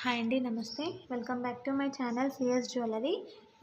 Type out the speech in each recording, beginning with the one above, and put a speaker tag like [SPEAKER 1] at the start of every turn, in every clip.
[SPEAKER 1] Hi అండి, నమస్తే. Welcome back to my channel CS jewellery.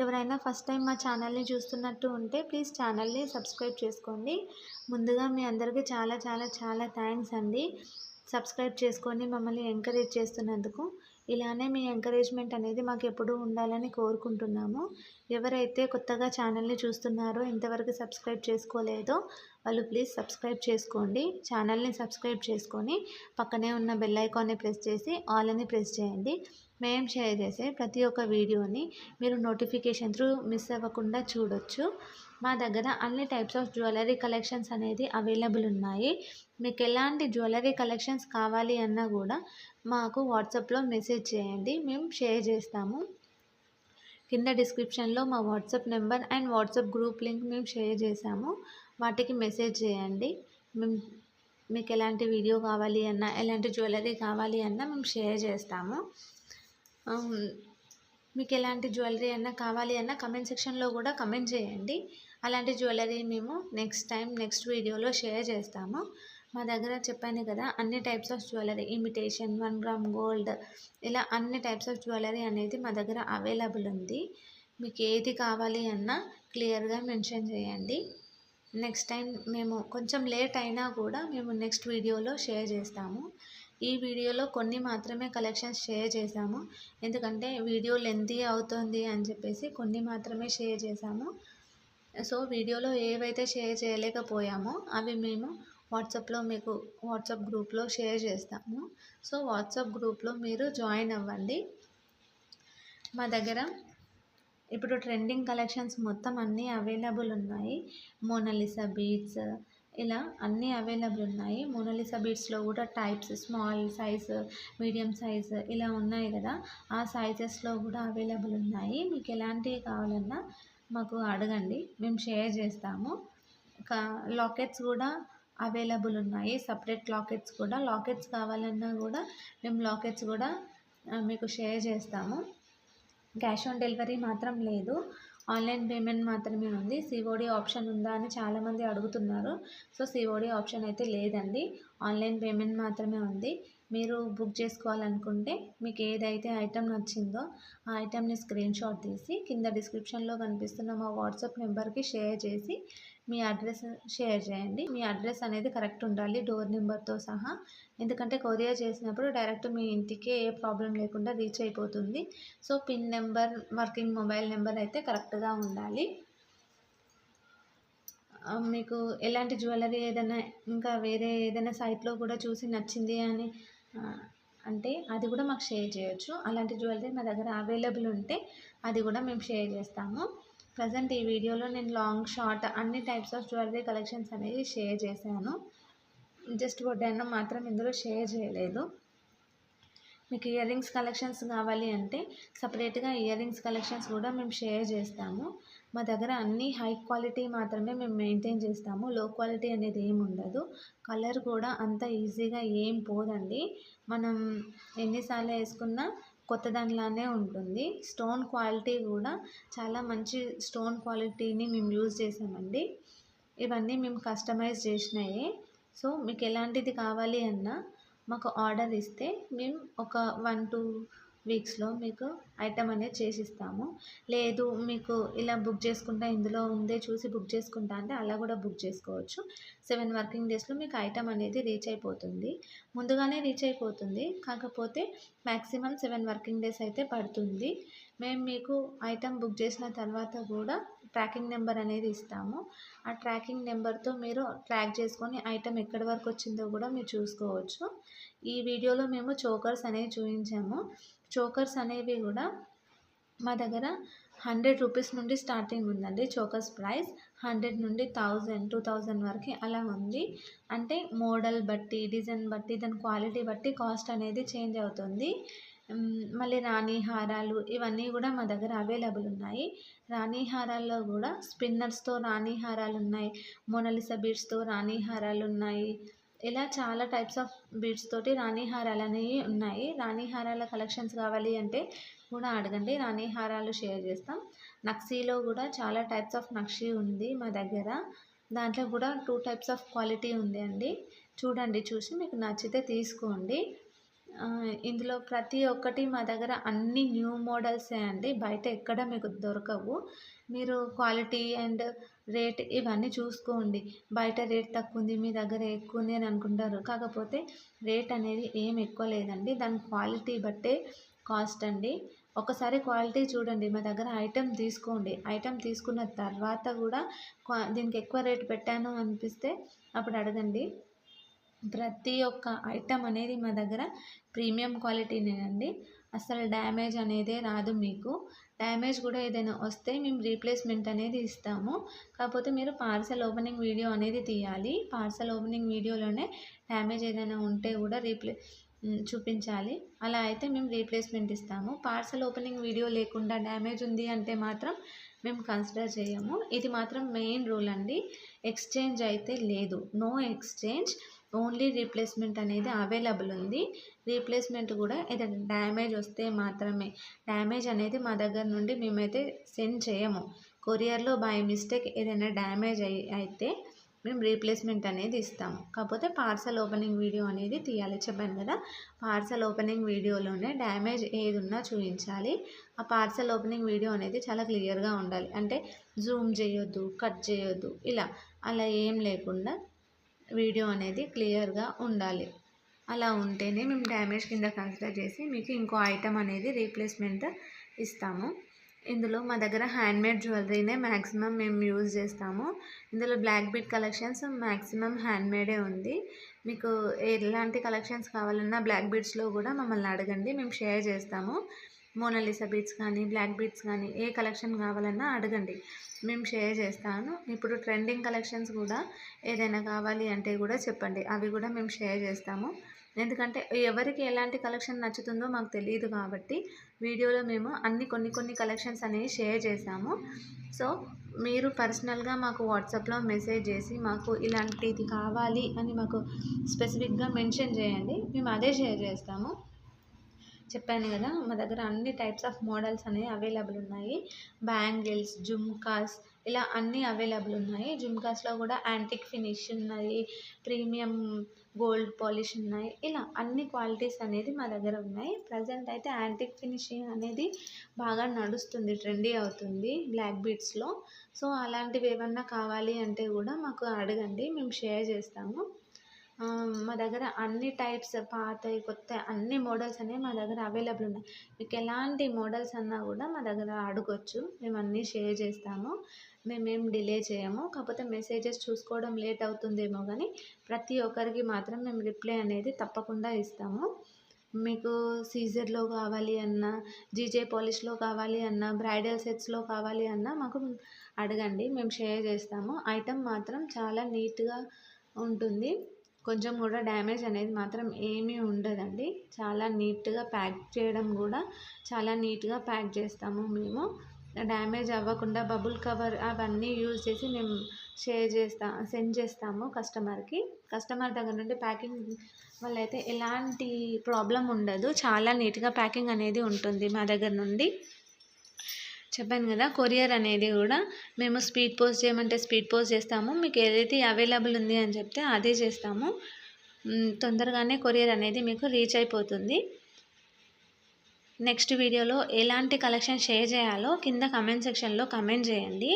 [SPEAKER 1] ఎవరైనా ఫస్ట్ టైం మా ఛానల్ని చూస్తున్నట్టు ఉంటే ప్లీజ్ ఛానల్ని సబ్స్క్రైబ్ చేసుకోండి. ముందుగా మీ అందరికీ చాలా చాలా చాలా థ్యాంక్స్ అండి. సబ్స్క్రైబ్ చేసుకొని మమ్మల్ని ఎంకరేజ్ చేస్తున్నందుకు. ఇలానే మీ ఎంకరేజ్మెంట్ అనేది మాకు ఎప్పుడూ ఉండాలని కోరుకుంటున్నాము. ఎవరైతే కొత్తగా ఛానల్ని చూస్తున్నారో, ఇంతవరకు సబ్స్క్రైబ్ చేసుకోలేదో వాళ్ళు ప్లీజ్ సబ్స్క్రైబ్ చేసుకోండి. ఛానల్ని సబ్స్క్రైబ్ చేసుకొని పక్కనే ఉన్న బెల్ ఐకాన్ని ప్రెస్ చేసి ఆల్ అని ప్రెస్ చేయండి. మేము షేర్ చేసే ప్రతి ఒక్క వీడియోని మీరు నోటిఫికేషన్ త్రూ మిస్ అవ్వకుండా చూడొచ్చు. మా దగ్గర అన్ని టైప్స్ ఆఫ్ జ్యువెలరీ కలెక్షన్స్ అనేది అవైలబుల్ ఉన్నాయి. మీకు ఎలాంటి జ్యువెలరీ కలెక్షన్స్ కావాలి అన్నా కూడా మాకు వాట్సాప్లో మెసేజ్ చేయండి, మేము షేర్ చేస్తాము. కింద డిస్క్రిప్షన్లో మా WhatsApp number and WhatsApp group link మేము షేర్ చేసాము. వాటికి మెసేజ్ చేయండి. మేము మీకు ఎలాంటి వీడియో కావాలి అన్నా, ఎలాంటి జ్యువెలరీ కావాలి అన్నా మేము షేర్ చేస్తాము. మీకు ఎలాంటి జ్యువెలరీ అన్నా కావాలి అన్నా కమెంట్ సెక్షన్లో కూడా కమెంట్ చేయండి. అలాంటి జ్యువెలరీ మేము నెక్స్ట్ వీడియోలో షేర్ చేస్తాము. మా దగ్గర చెప్పాను కదా, అన్ని types of jewellery, imitation, 1 gram gold, ఇలా అన్ని టైప్స్ ఆఫ్ జ్యువెలరీ అనేది మా దగ్గర అవైలబుల్ ఉంది. మీకు ఏది కావాలి అన్నా క్లియర్గా మెన్షన్ చేయండి. నెక్స్ట్ టైం మేము కొంచెం లేట్ అయినా కూడా మేము నెక్స్ట్ వీడియోలో షేర్ చేస్తాము. ఈ వీడియోలో కొన్ని మాత్రమే కలెక్షన్స్ షేర్ చేశాము, ఎందుకంటే వీడియో లెంతీ అవుతుంది అని చెప్పేసి కొన్ని మాత్రమే షేర్ చేశాము. సో వీడియోలో ఏవైతే షేర్ చేయలేకపోయామో అవి మేము వాట్సాప్లో మీకు వాట్సాప్ గ్రూప్లో షేర్ చేస్తాము. సో వాట్సాప్ గ్రూప్లో మీరు జాయిన్ అవ్వండి. మా దగ్గర ఇప్పుడు ట్రెండింగ్ కలెక్షన్స్ మొత్తం అన్నీ అవైలబుల్ ఉన్నాయి. మోనాలిసా బీడ్స్, ఇలా అన్నీ అవైలబుల్ ఉన్నాయి. మోనాలిసా బీడ్స్లో కూడా types, small size, medium size ఇలా ఉన్నాయి కదా, ఆ సైజెస్లో కూడా అవైలబుల్ ఉన్నాయి. మీకు ఎలాంటివి కావాలన్నా మాకు అడగండి, మేము షేర్ చేస్తాము. లాకెట్స్ కూడా అవైలబుల్ ఉన్నాయి. సపరేట్ లాకెట్స్ కావాలన్నా కూడా మేము లాకెట్స్ కూడా మీకు షేర్ చేస్తాము. క్యాష్ ఆన్ డెలివరీ మాత్రం లేదు, ఆన్లైన్ పేమెంట్ మాత్రమే ఉంది. సిఓడి ఆప్షన్ ఉందా అని చాలామంది అడుగుతున్నారు. సో సిఓడి ఆప్షన్ అయితే లేదండి, ఆన్లైన్ పేమెంట్ మాత్రమే ఉంది. మీరు బుక్ చేసుకోవాలనుకుంటే మీకు ఏదైతే ఐటెం నచ్చిందో ఆ ఐటెంని స్క్రీన్ షాట్ తీసి కింద డిస్క్రిప్షన్లో కనిపిస్తున్న మా వాట్సాప్ నెంబర్కి షేర్ చేసి మీ అడ్రస్ షేర్ చేయండి. మీ అడ్రస్ అనేది కరెక్ట్ ఉండాలి, డోర్ నెంబర్తో సహా. ఎందుకంటే కొరియర్ చేసినప్పుడు డైరెక్ట్ మీ ఇంటికే ఏ ప్రాబ్లం లేకుండా రీచ్ అయిపోతుంది. So pin number, working mobile number అయితే కరెక్ట్గా ఉండాలి. మీకు ఎలాంటి జ్యువెలరీ ఏదైనా ఇంకా వేరే ఏదైనా సైట్లో కూడా చూసి నచ్చింది అని అంటే అది కూడా మాకు షేర్ చేయొచ్చు. అలాంటి జ్యువెలరీ మా దగ్గర అవైలబుల్ ఉంటే అది కూడా మేము షేర్ చేస్తాము. ప్రజెంట్ ఈ వీడియోలో నేను లాంగ్, షార్ట్ అన్ని టైప్స్ ఆఫ్ జ్యువెలరీ కలెక్షన్స్ అనేది షేర్ చేశాను. జస్ట్ వడ్డానం మాత్రం ఇందులో షేర్ చేయలేదు. మీకు ఇయర్ రింగ్స్ కలెక్షన్స్ కావాలి అంటే సపరేట్గా ఇయర్ రింగ్స్ కలెక్షన్స్ కూడా మేము షేర్ చేస్తాము. మా దగ్గర అన్నీ హై క్వాలిటీ మాత్రమే మేము మెయింటైన్ చేస్తాము, లో క్వాలిటీ అనేది ఏమి ఉండదు. కలర్ కూడా అంత ఈజీగా ఏం పోదండి, మనం ఎన్నిసార్లు వేసుకున్నా కొత్త దానిలానే ఉంటుంది. స్టోన్ క్వాలిటీ కూడా చాలా మంచి స్టోన్ క్వాలిటీని మేము యూజ్ చేసామండి. ఇవన్నీ మేము కస్టమైజ్ చేసినాయి. సో మీకు ఎలాంటిది కావాలి అన్నా మాకు ఆర్డర్ ఇస్తే మేము ఒక 1-2 వీక్స్లో మీకు ఐటమ్ అనేది చేసిస్తాము. లేదు మీకు ఇలా బుక్ చేసుకుంటా, ఇందులో ఉందే చూసి బుక్ చేసుకుంటా అంటే అలా కూడా బుక్ చేసుకోవచ్చు. 7 వర్కింగ్ డేస్లో మీకు ఐటమ్ అనేది రీచ్ అయిపోతుంది. ముందుగానే రీచ్ అయిపోతుంది, కాకపోతే మ్యాక్సిమం 7 వర్కింగ్ డేస్ అయితే పడుతుంది. మేము మీకు ఐటమ్ బుక్ చేసిన తర్వాత కూడా ట్రాకింగ్ నెంబర్ అనేది ఇస్తాము. ఆ ట్రాకింగ్ నెంబర్తో మీరు ట్రాక్ చేసుకొని ఐటమ్ ఎక్కడి వరకు వచ్చిందో కూడా మీరు చూసుకోవచ్చు. ఈ వీడియోలో మేము చోకర్స్ అనేవి చూపించాము. చోకర్స్ అనేవి కూడా మా దగ్గర 100 రూపీస్ నుండి స్టార్టింగ్ ఉందండి. చోకర్స్ ప్రైస్ 100 నుండి 1000, 2000 వరకు అలా ఉంది. అంటే మోడల్ బట్టి, డిజైన్ బట్టి, దాని క్వాలిటీ బట్టి కాస్ట్ అనేది చేంజ్ అవుతుంది. మళ్ళీ రాణి హారాలు ఇవన్నీ కూడా మా దగ్గర అవైలబుల్ ఉన్నాయి. రాణి హారాల్లో కూడా స్పిన్నర్స్తో రాణి హారాలు ఉన్నాయి, మోనాలిసా బీడ్స్తో రాణి హారాలు ఉన్నాయి. ఇలా చాలా టైప్స్ ఆఫ్ బీడ్స్ తోటి రాణి హారాలు అనేవి ఉన్నాయి. రాణి హారాల కలెక్షన్స్ కావాలి అంటే కూడా అడగండి, రాణి హారాలు షేర్ చేస్తాం. నక్షీలో కూడా చాలా టైప్స్ ఆఫ్ నక్షీ ఉంది మా దగ్గర. దాంట్లో కూడా 2 టైప్స్ ఆఫ్ క్వాలిటీ ఉంది అండి. చూడండి, చూసి మీకు నచ్చితే తీసుకోండి. ఇందులో ప్రతి ఒక్కటి మా దగ్గర అన్ని న్యూ మోడల్సే అండి. బయట ఎక్కడ మీకు దొరకవు. మీరు క్వాలిటీ అండ్ రేట్ ఇవన్నీ చూసుకోండి. బయట రేట్ తక్కువుంది, మీ దగ్గర ఎక్కువుంది అని అనుకుంటారు. కాకపోతే రేట్ అనేది ఏం ఎక్కువ లేదండి. దాని క్వాలిటీ బట్టే కాస్ట్ అండి. ఒకసారి క్వాలిటీ చూడండి. మా దగ్గర ఐటెమ్ తీసుకోండి. ఐటెమ్ తీసుకున్న తర్వాత కూడా దీనికి ఎక్కువ రేట్ పెట్టాను అనిపిస్తే అప్పుడు అడగండి. ప్రతి ఒక్క ఐటెం అనేది మా దగ్గర ప్రీమియం క్వాలిటీనేనండి. అస్సలు డ్యామేజ్ అనేదే రాదు మీకు. డ్యామేజ్ కూడా ఏదైనా వస్తే మేము రీప్లేస్మెంట్ అనేది ఇస్తాము. కాకపోతే మీరు పార్సెల్ ఓపెనింగ్ వీడియో అనేది తీయాలి. పార్సెల్ ఓపెనింగ్ వీడియోలోనే డ్యామేజ్ ఏదైనా ఉంటే కూడా చూపించాలి. అలా అయితే మేము రీప్లేస్మెంట్ ఇస్తాము. పార్సెల్ ఓపెనింగ్ వీడియో లేకుండా డ్యామేజ్ ఉంది అంటే మాత్రం మేము కన్సిడర్ చేయము. ఇది మాత్రం మెయిన్ రూల్ అండి. ఎక్స్చేంజ్ అయితే లేదు. నో ఎక్స్చేంజ్, ఓన్లీ రీప్లేస్మెంట్ అనేది అవైలబుల్ ఉంది. రీప్లేస్మెంట్ కూడా ఏదైనా డ్యామేజ్ వస్తే మాత్రమే. డ్యామేజ్ అనేది మా దగ్గర నుండి మేమైతే సెండ్ చేయము. కొరియర్లో బై మిస్టేక్ ఏదైనా డ్యామేజ్ అయితే మేము రీప్లేస్మెంట్ అనేది ఇస్తాము. కాకపోతే పార్సెల్ ఓపెనింగ్ వీడియో అనేది తీయాలి. చెప్పాను కదా, పార్సెల్ ఓపెనింగ్ వీడియోలోనే డ్యామేజ్ ఏది ఉన్నా చూపించాలి. ఆ పార్సెల్ ఓపెనింగ్ వీడియో అనేది చాలా క్లియర్గా ఉండాలి. అంటే జూమ్ చేయొద్దు, కట్ చేయొద్దు, అలా ఏం లేకుండా వీడియో అనేది క్లియర్గా ఉండాలి. అలా ఉంటేనే మేము డ్యామేజ్ కింద కన్సిడర్ చేసి మీకు ఇంకో ఐటెం అనేది రీప్లేస్మెంట్ ఇస్తాము. ఇందులో మా దగ్గర హ్యాండ్మేడ్ జ్యువెలరీనే మ్యాక్సిమం మేము యూజ్ చేస్తాము. ఇందులో బ్లాక్ బీడ్ కలెక్షన్స్ మ్యాక్సిమం హ్యాండ్మేడే ఉంది. మీకు ఎలాంటి కలెక్షన్స్ కావాలన్నా బ్లాక్ బీడ్స్లో కూడా మమ్మల్ని అడగండి, మేము షేర్ చేస్తాము. మోనాలిసా బీడ్స్ కానీ బ్లాక్ బీడ్స్ కానీ ఏ కలెక్షన్ కావాలన్నా అడగండి, మేము షేర్ చేస్తాను. ఇప్పుడు ట్రెండింగ్ కలెక్షన్స్ కూడా ఏదైనా కావాలి అంటే కూడా చెప్పండి, అవి కూడా మేము షేర్ చేస్తాము. ఎందుకంటే ఎవరికి ఎలాంటి కలెక్షన్ నచ్చుతుందో మాకు తెలియదు కాబట్టి వీడియోలో మేము కొన్ని కలెక్షన్స్ అనేవి షేర్ చేసాము. సో మీరు పర్సనల్గా మాకు వాట్సాప్లో మెసేజ్ చేసి మాకు ఇలాంటిది కావాలి అని మాకు స్పెసిఫిక్గా మెన్షన్ చేయండి, మేము అదే షేర్ చేస్తాము. చెప్పాను కదా, మా దగ్గర అన్ని టైప్స్ ఆఫ్ మోడల్స్ అనేవి అవైలబుల్ ఉన్నాయి. బ్యాంగిల్స్, జుమ్కాస్ ఇలా అన్నీ అవైలబుల్ ఉన్నాయి. జుమ్కాస్లో కూడా యాంటిక్ ఫినిష్ ఉన్నాయి, ప్రీమియం గోల్డ్ పాలిష్ ఉన్నాయి. ఇలా అన్ని క్వాలిటీస్ అనేది మా దగ్గర ఉన్నాయి. ప్రజెంట్ అయితే యాంటిక్ ఫినిషింగ్ అనేది బాగా నడుస్తుంది, ట్రెండీ అవుతుంది బ్లాక్ బీడ్స్లో. సో అలాంటివి ఏమన్నా కావాలి అంటే కూడా మాకు అడగండి, మేము షేర్ చేస్తాము. మా దగ్గర అన్ని టైప్స్ పాతవి కొత్తవి అన్ని మోడల్స్ అనేవి మా దగ్గర అవైలబుల్ ఉన్నాయి. మీకు ఎలాంటి మోడల్స్ అన్నా కూడా మా దగ్గర అడగొచ్చు, మేము అన్నీ షేర్ చేస్తాము. మేమేం డిలే చేయము. కాకపోతే మెసేజెస్ చూసుకోవడం లేట్ అవుతుందేమో కానీ ప్రతి ఒక్కరికి మాత్రం మేము రిప్లై అనేది తప్పకుండా ఇస్తాము. మీకు సీజర్లో కావాలి అన్నా, జీజే పాలిష్లో కావాలి అన్నా, బ్రైడల్ సెట్స్లో కావాలి అన్నా మాకు అడగండి, మేము షేర్ చేస్తాము. ఐటెం మాత్రం చాలా నీట్గా ఉంటుంది. కొంచెం కూడా డ్యామేజ్ అనేది మాత్రం ఏమీ ఉండదండి. చాలా నీట్గా ప్యాక్ చేయడం కూడా చాలా నీట్గా ప్యాక్ చేస్తాము మేము. డ్యామేజ్ అవ్వకుండా బబుల్ కవర్ అవన్నీ యూజ్ చేసి మేము సెండ్ చేస్తాము కస్టమర్కి. కస్టమర్ దగ్గర నుండి ప్యాకింగ్ వల్ల అయితే ఎలాంటి ప్రాబ్లం ఉండదు. చాలా నీట్గా ప్యాకింగ్ అనేది ఉంటుంది మా దగ్గర నుండి. చెప్పాను కదా, కొరియర్ అనేది కూడా మేము స్పీడ్ పోస్ట్ చేయమంటే స్పీడ్ పోస్ట్ చేస్తాము. మీకు ఏదైతే అవైలబుల్ ఉంది అని చెప్తే అదే చేస్తాము. తొందరగానే కొరియర్ అనేది మీకు రీచ్ అయిపోతుంది. నెక్స్ట్ వీడియోలో ఎలాంటి కలెక్షన్ షేర్ చేయాలో కింద కమెంట్ సెక్షన్లో కమెంట్ చేయండి.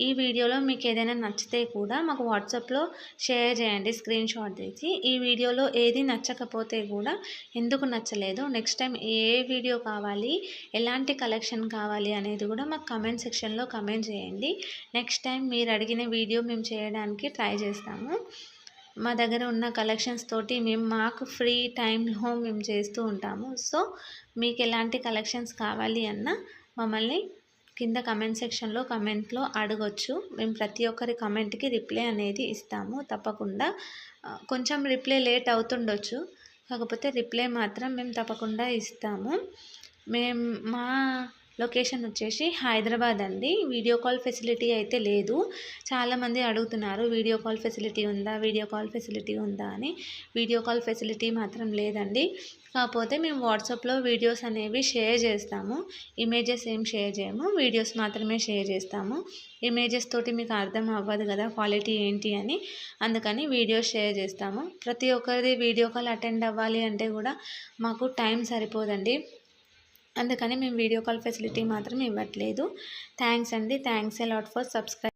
[SPEAKER 1] ఈ వీడియోలో మీకు ఏదైనా నచ్చితే కూడా మాకు వాట్సాప్లో షేర్ చేయండి స్క్రీన్ షాట్ తీసి. ఈ వీడియోలో ఏది నచ్చకపోతే కూడా ఎందుకు నచ్చలేదు, నెక్స్ట్ టైం ఏ వీడియో కావాలి, ఎలాంటి కలెక్షన్ కావాలి అనేది కూడా మాకు కమెంట్ సెక్షన్లో కమెంట్ చేయండి. నెక్స్ట్ టైం మీరు అడిగిన వీడియో మేము చేయడానికి ట్రై చేస్తాము. మా దగ్గర ఉన్న కలెక్షన్స్ తోటి మాకు ఫ్రీ టైంలో మేము చేస్తూ ఉంటాము. సో మీకు ఎలాంటి కలెక్షన్స్ కావాలి అన్నా మమ్మల్ని కింద కమెంట్ సెక్షన్లో కమెంట్లో అడగొచ్చు. మేము ప్రతి ఒక్కరి కమెంట్కి రిప్లై అనేది ఇస్తాము తప్పకుండా. కొంచెం రిప్లై లేట్ అవుతుండొచ్చు, కాకపోతే రిప్లై మాత్రం మేము తప్పకుండా ఇస్తాము. మా లొకేషన్ వచ్చేసి హైదరాబాద్ అండి. వీడియో కాల్ ఫెసిలిటీ అయితే లేదు. చాలామంది అడుగుతున్నారు వీడియో కాల్ ఫెసిలిటీ ఉందా అని. వీడియో కాల్ ఫెసిలిటీ మాత్రం లేదండి. కాకపోతే మేము వాట్సాప్లో వీడియోస్ అనేవి షేర్ చేస్తాము. ఇమేజెస్ ఏం షేర్ చేయము, వీడియోస్ మాత్రమే షేర్ చేస్తాము. ఇమేజెస్ తోటి మీకు అర్థం అవ్వదు కదా క్వాలిటీ ఏంటి అని, అందుకని వీడియోస్ షేర్ చేస్తాము. ప్రతి ఒక్కరిది వీడియో కాల్ అటెండ్ అవ్వాలి అంటే కూడా మాకు టైం సరిపోదండి. అందుకని మేము వీడియో కాల్ ఫెసిలిటీ మాత్రం ఇవ్వట్లేదు. థ్యాంక్స్ అండి. Thanks a lot for subscribe.